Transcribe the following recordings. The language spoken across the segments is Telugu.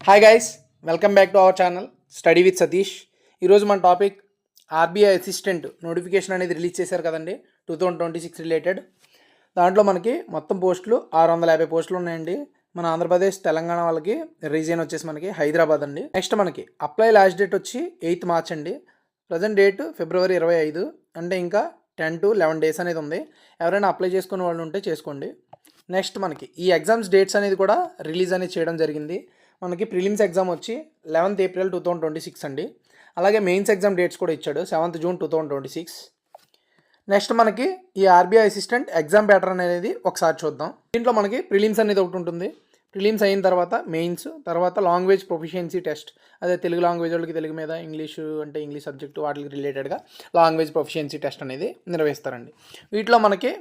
Hi guys, welcome back to our channel study with Satish. ఈరోజు మన టాపిక్ ఆర్బీఐ అసిస్టెంట్ నోటిఫికేషన్ అనేది రిలీజ్ చేశారు కదండి, 2026 రిలేటెడ్. దాంట్లో మనకి మొత్తం పోస్టులు 650 పోస్టులు ఉన్నాయండి. మన ఆంధ్రప్రదేశ్ తెలంగాణ వాళ్ళకి రీజియన్ వచ్చేసి మనకి హైదరాబాద్ అండి. నెక్స్ట్ మనకి అప్లై లాస్ట్ డేట్ వచ్చి 8th మార్చ్ అండి. ప్రజెంట్ డేట్ February 25, అంటే ఇంకా 10 to 11 డేస్ అనేది ఉంది. ఎవరైనా అప్లై చేసుకునే వాళ్ళు ఉంటే చేసుకోండి. నెక్స్ట్ మనకి ఈ ఎగ్జామ్స్ డేట్స్ అనేది కూడా రిలీజ్ అనేది చేయడం జరిగింది. మనకి ప్రిలిమ్స్ ఎగ్జామ్ వచ్చి 11th April 2026 అండి. అలాగే మెయిన్స్ ఎగ్జామ్ డేట్స్ కూడా ఇచ్చాడు 7th June 2026. నెక్స్ట్ మనకి ఈ ఆర్బీఐ అసిస్టెంట్ ఎగ్జామ్ ప్యాటర్న్ అనేది ఒకసారి చూద్దాం. దీంట్లో మనకి ప్రిలిమ్స్ అనేది ఒకటి ఉంటుంది. ప్రిలిమ్స్ అయిన తర్వాత మెయిన్స్, తర్వాత లాంగ్వేజ్ ప్రొఫిషియన్సీ టెస్ట్, అదే తెలుగు లాంగ్వేజ్ వాళ్ళకి తెలుగు మీద, ఇంగ్లీషు అంటే ఇంగ్లీష్ సబ్జెక్టు వాటికి రిలేటెడ్గా లాంగ్వేజ్ ప్రొఫిషియన్సీ టెస్ట్ అనేది నిర్వహిస్తారండి. వీటిలో మనకి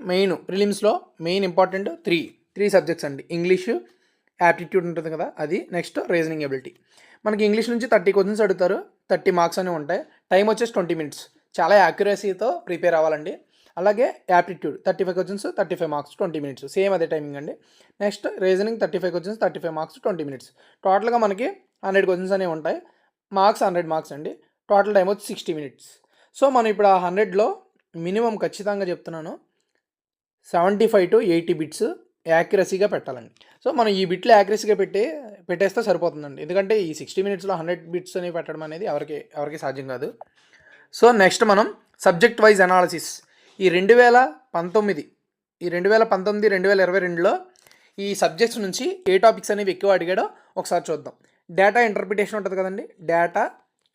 ప్రిలిమ్స్లో మెయిన్ ఇంపార్టెంట్ త్రీ సబ్జెక్ట్స్ అండి. ఇంగ్లీషు, యాప్టిట్యూడ్ ఉంటుంది కదా అది, నెక్స్ట్ రీజనింగ్ ఎబిలిటీ. మనకి ఇంగ్లీష్ నుంచి 30 క్వశ్చన్స్ అడుగుతారు, 30 మార్క్స్ అనేవి ఉంటాయి. టైం వచ్చేసి 20 minutes. చాలా యాక్యురసీతో ప్రిపేర్ అవ్వాలండి. అలాగే aptitude 35 questions, 35 marks, 20 minutes, same అదే టైమింగ్ అండి. Next reasoning 35 questions, 35 marks, 20 minutes. టోటల్గా మనకి 100 క్వశ్చన్స్ అనేవి ఉంటాయి. మార్క్స్ 100 మార్క్స్ అండి. టోటల్ టైం వచ్చి 60 minutes. సో మనం ఇప్పుడు ఆ 100లో మినిమం ఖచ్చితంగా చెప్తున్నాను 75 to 80 బిట్స్ యాక్యురసీగా పెట్టాలండి. సో మనం ఈ బిట్లు యాక్యురసీగా పెట్టేస్తే సరిపోతుందండి. ఎందుకంటే ఈ 60 minutesలో 100 బిట్స్ అనేవి పెట్టడం అనేది ఎవరికి సాధ్యం కాదు. సో నెక్స్ట్ మనం సబ్జెక్ట్ వైజ్ అనాలిసిస్ ఈ 2019, 2022లో ఈ సబ్జెక్ట్స్ నుంచి ఏ టాపిక్స్ అనేవి ఎక్కువ అడిగాడో ఒకసారి చూద్దాం. డేటా ఇంటర్ప్రిటేషన్ ఉంటుంది కదండి, డేటా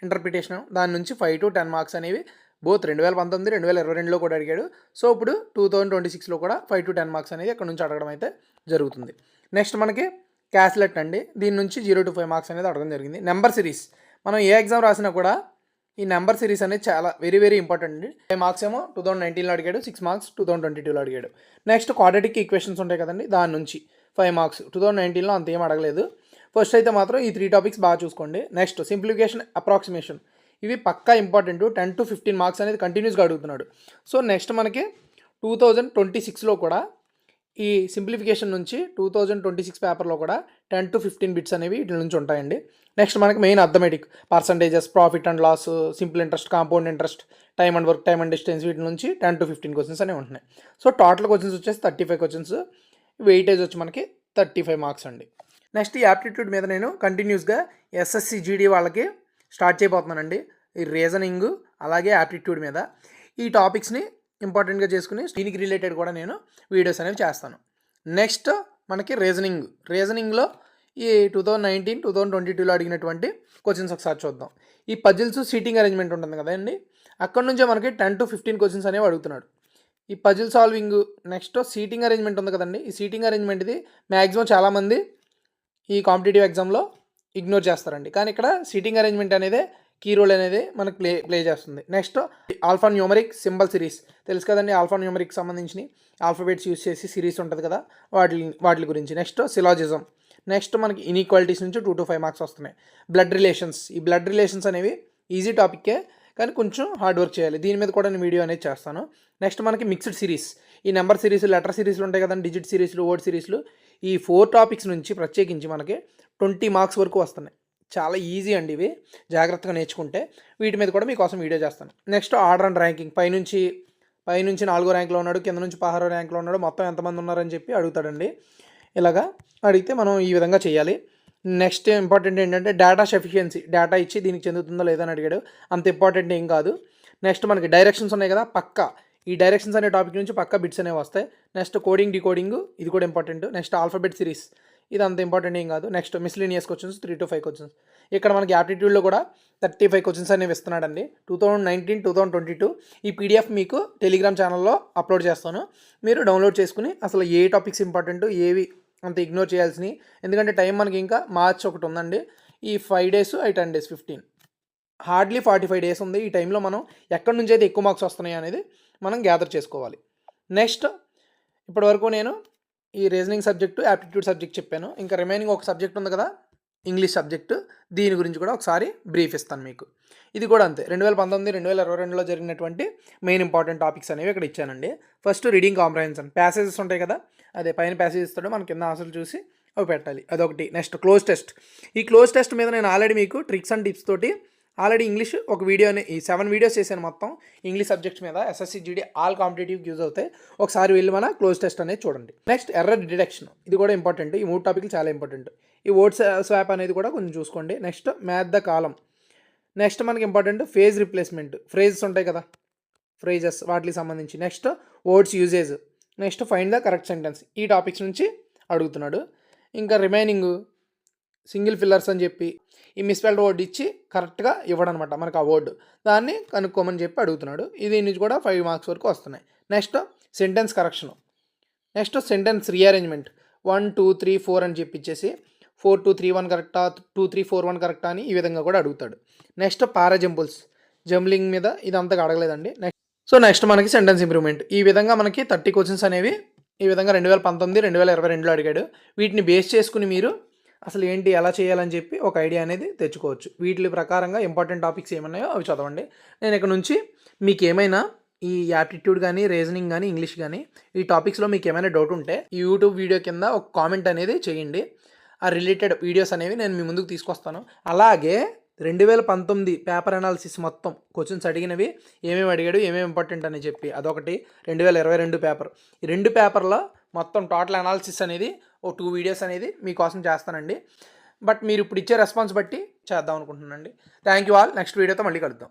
ఇంటర్ప్రిటేషన్ దాని నుంచి 5 to 10 మార్క్స్ అనేవి బోత్ 2019, 2022లో కూడా అడిగాడు. సో ఇప్పుడు 2026లో కూడా 5 to 10 మార్క్స్ అనేది అక్కడ నుంచి అడగడం అయితే జరుగుతుంది. నెక్స్ట్ మనకి క్యాస్లెట్ అండి, దీని నుంచి 0 to 5 మార్క్స్ అనేది అడగడం జరిగింది. నెంబర్ సిరీస్, మనం ఏ ఎగ్జామ్ రాసినా కూడా ఈ నెంబర్ సిరీస్ అనేది చాలా వెరీ ఇంపార్టెంట్ అండి. 5 మార్క్స్ ఏమో 2019లో అడిగాడు, 6 మార్క్స్ 2022లో అడిగాడు. నెక్స్ట్ క్వాడ్రాటిక్ ఈక్వేషన్స్ ఉంటాయి కదండి, దాని నుంచి 5 మార్క్స్ 2019లో అంత ఏం అడగలేదు. ఫస్ట్ అయితే మాత్రం ఈ 3 టాపిక్స్ బాగా చూసుకోండి. నెక్స్ట్ సింప్లిఫికేషన్, అప్రాక్సిమేషన్, ఇవి పక్కా ఇంపార్టెంట్. 10 to 15 మార్క్స్ అనేది కంటిన్యూస్గా అడుగుతున్నాడు. సో నెక్స్ట్ మనకి 2026లో కూడా ఈ సింప్లిఫికేషన్ నుంచి 2026 పేపర్లో కూడా 10 to 15 బిట్స్ అనేవి వీటి నుంచి ఉంటాయండి. నెక్స్ట్ మనకి main arithmetic, percentages, profit and loss, simple interest, compound interest, time and work, time and distance, వీటి నుంచి 10 to 15 క్వశ్చన్స్ అనేవి ఉంటున్నాయి. సో టోటల్ క్వశ్చన్స్ వచ్చేసి 35 క్వశ్చన్స్, వెయిటేజ్ వచ్చి మనకి 35 మార్క్స్ అండి. నెక్స్ట్ ఈ యాప్టిట్యూడ్ మీద నేను కంటిన్యూస్గా ఎస్ఎస్సి జీడీ వాళ్ళకి స్టార్ట్ చేయబోతున్నానండి. ఈ రీజనింగ్ అలాగే యాప్టిట్యూడ్ మీద ఈ టాపిక్స్ని ఇంపార్టెంట్గా చేసుకుని దీనికి రిలేటెడ్ కూడా నేను వీడియోస్ అనేవి చేస్తాను. నెక్స్ట్ మనకి రీజనింగ్లో ఈ 2019, 2022లో అడిగినటువంటి క్వశ్చన్స్ ఒకసారి చూద్దాం. ఈ పజిల్స్ సీటింగ్ అరేంజ్మెంట్ ఉంటుంది కదండి, అక్కడ నుంచే మనకి 10 to 15 క్వశ్చన్స్ అనేవి అడుగుతున్నాడు. ఈ puzzle solving, next seating arrangement ఉంది కదండి, ఈ సీటింగ్ అరేంజ్మెంట్ ఇది మ్యాక్సిమం చాలామంది ఈ కాంపిటేటివ్ ఎగ్జామ్లో ఇగ్నోర్ చేస్తారండి. కానీ ఇక్కడ సీటింగ్ అరేంజ్మెంట్ అనేది కీ రోల్ అనేది మనకు ప్లే చేస్తుంది. Next alpha numeric symbol series తెలుసు కదండి, ఆల్ఫా న్యూమరిక్ సంబంధించిన ఆల్ఫాబెట్స్ యూస్ చేసి సిరీస్ ఉంటుంది కదా, వాటి గురించి. నెక్స్ట్ సిలాజిజం, నెక్స్ట్ మనకి ఇన్ఈక్వాలిటీస్ నుంచి 2 to 5 మార్క్స్ వస్తున్నాయి. బ్లడ్ రిలేషన్స్, ఈ బ్లడ్ రిలేషన్స్ అనేవి ఈజీ టాపిక్కే కానీ కొంచెం హార్డ్ వర్క్ చేయాలి. దీని మీద కూడా నేను వీడియో అనేది చేస్తాను. నెక్స్ట్ మనకి మిక్స్డ్ సిరీస్, ఈ నెంబర్ సిరీస్, లెటర్ సిరీస్లు ఉంటాయి కదండి, డిజిట్ సిరీస్లు, వర్డ్ సిరీస్లు, ఈ 4 టాపిక్స్ నుంచి ప్రత్యేకించి మనకి 20 మార్క్స్ వరకు వస్తున్నాయి. చాలా ఈజీ అండి ఇవి, జాగ్రత్తగా నేర్చుకుంటే. వీటి మీద కూడా మీకోసం వీడియో చేస్తాను. నెక్స్ట్ ఆర్డర్ అండ్ ర్యాంకింగ్, పైనుంచి 4వ ర్యాంక్లో ఉన్నాడు, కింద నుంచి 16వ ర్యాంక్లో ఉన్నాడు, మొత్తం ఎంతమంది ఉన్నారని చెప్పి అడుగుతాడండి. ఇలాగా అడిగితే మనం ఈ విధంగా చేయాలి. నెక్స్ట్ ఇంపార్టెంట్ ఏంటంటే డేటా సఫిషియన్సీ, డేటా ఇచ్చి దీనికి చెందుతుందో లేదని అడిగాడు, అంత ఇంపార్టెంట్ ఏం కాదు. నెక్స్ట్ మనకి డైరెక్షన్స్ ఉన్నాయి కదా, పక్కా ఈ డైరెక్షన్స్ అనే టాపిక్ నుంచి పక్కా బిట్స్ అనేవి వస్తాయి. నెక్స్ట్ కోడింగ్, డికోడింగ్, ఇది కూడా ఇంపార్టెంట్. నెక్స్ట్ ఆల్ఫాబెట్ సిరీస్, ఇది అంత ఇంపార్టెంట్ ఏం కాదు. Next miscellaneous questions 3 to 5 questions. ఇక్కడ మనకి యాప్టిట్యూడ్లో కూడా 35 క్వశ్చన్స్ అనేవి ఇస్తున్నాడండి. 2019, 2022 ఈ పీడిఎఫ్ మీకు టెలిగ్రామ్ ఛానల్లో అప్లోడ్ చేస్తాను, మీరు డౌన్లోడ్ చేసుకుని అసలు ఏ టాపిక్స్ ఇంపార్టెంట్, ఏవి అంత ఇగ్నోర్ చేయాల్సినవి. ఎందుకంటే టైం మనకి ఇంకా మార్చ్ 1 ఉందండి. ఈ 5 days, 10 days, 15, హార్డ్లీ 45 days ఉంది. ఈ టైంలో మనం ఎక్కడి నుంచి అయితే ఎక్కువ మార్క్స్ వస్తున్నాయి అనేది మనం గ్యాదర్ చేసుకోవాలి. నెక్స్ట్ ఇప్పటివరకు నేను ఈ రీజనింగ్ సబ్జెక్టు, యాప్టిట్యూడ్ సబ్జెక్ట్ చెప్పాను. ఇంకా రిమైనింగ్ ఒక సబ్జెక్ట్ ఉంది కదా, ఇంగ్లీష్ సబ్జెక్టు, దీని గురించి కూడా ఒకసారి బ్రీఫ్ ఇస్తాను మీకు. ఇది కూడా అంతే, 2019, 2022లో జరిగినటువంటి మెయిన్ ఇంపార్టెంట్ టాపిక్స్ అనేవి ఇక్కడ ఇచ్చానండి. ఫస్ట్ రీడింగ్ కాంప్రహెన్షన్, ప్యాసేజెస్ ఉంటాయి కదా, అదే పైన ప్యాసేజ్ ఇస్తాడు, మన కింద ఆన్సర్లు చూసి అవి పెట్టాలి. అదొకటి. Next cloze test. ఈ క్లోజ్ టెస్ట్ మీద నేను ఆల్రెడీ మీకు ట్రిక్స్ అండ్ టిప్స్ తోటి ఆల్రెడీ ఇంగ్లీష్ ఒక వీడియోని ఈ 7 వీడియోస్ చేశాను మొత్తం ఇంగ్లీష్ సబ్జెక్ట్స్ మీద. ఎస్ఎస్సి జీడీ ఆల్ కాంపిటేటివ్కి యూజ్ అవుతాయి. ఒకసారి వెళ్ళి మన క్లోజ్ టెస్ట్ అనేది చూడండి. నెక్స్ట్ ఎర్రర్ డిటెక్షన్, ఇది కూడా ఇంపార్టెంట్. ఈ 3 టాపిక్లు చాలా ఇంపార్టెంట్. ఈ వర్డ్ స్వాప్ అనేది కూడా కొంచెం చూసుకోండి. Next math the column. Next మనకి ఇంపార్టెంట్ ఫేజ్ రిప్లేస్మెంట్, ఫ్రేజెస్ ఉంటాయి కదా, ఫ్రేజెస్ వాటికి సంబంధించి. Next words usage. Next find the correct sentence. ఈ టాపిక్స్ నుంచి అడుగుతున్నాడు. ఇంకా రిమైనింగ్ సింగిల్ ఫిల్లర్స్ అని చెప్పి ఈ మిస్పెల్డ్ వర్డ్ ఇచ్చి కరెక్ట్గా ఇవ్వడం అనమాట మనకు ఆ వర్డ్, దాన్ని కనుక్కోమని చెప్పి అడుగుతున్నాడు. ఇది నుంచి కూడా 5 మార్క్స్ వరకు వస్తున్నాయి. Next sentence correction. Next sentence rearrangement. 1 2 3 4 అని చెప్పిచ్చేసి 4 2 3 1 కరెక్టా, 2 3 4 1 కరెక్టా అని ఈ విధంగా కూడా అడుగుతాడు. నెక్స్ట్ పారాజంపుల్స్, జంబ్లింగ్ మీద ఇదంతా అడగలేదండి. నెక్స్ట్ మనకి సెంటెన్స్ ఇంప్రూవ్మెంట్. ఈ విధంగా మనకి 30 క్వశ్చన్స్ అనేవి ఈ విధంగా 2019 2022లో అడిగాడు. వీటిని బేస్ చేసుకుని మీరు అసలు ఏంటి ఎలా చేయాలని చెప్పి ఒక ఐడియా అనేది తెచ్చుకోవచ్చు. వీటి ప్రకారంగా ఇంపార్టెంట్ టాపిక్స్ ఏమన్నాయో అవి చదవండి. నేను ఇక్కడ నుంచి మీకు ఏమైనా ఈ యాప్టిట్యూడ్ కానీ రీజనింగ్ కానీ ఇంగ్లీష్ కానీ ఈ టాపిక్స్లో మీకు ఏమైనా డౌట్ ఉంటే ఈ యూట్యూబ్ వీడియో కింద ఒక కామెంట్ అనేది చేయండి. ఆ రిలేటెడ్ వీడియోస్ అనేవి నేను మీ ముందుకు తీసుకొస్తాను. అలాగే 2019 పేపర్ అనాలిసిస్ మొత్తం క్వశ్చన్స్ అడిగినవి ఏమేమి అడిగాడు, ఏమేమి ఇంపార్టెంట్ అని చెప్పి అదొకటి. 2022 పేపర్, ఈ 2 పేపర్లో మొత్తం టోటల్ అనాలిసిస్ అనేది ఓ 2 వీడియోస్ అనేది మీకోసం చేస్తానండి. బట్ మీరు ఇప్పుడు ఇచ్చే రెస్పాన్స్ బట్టి చేద్దాం అనుకుంటున్నానండి. Thank you all. నెక్స్ట్ వీడియోతో మళ్ళీ కలుద్దాం.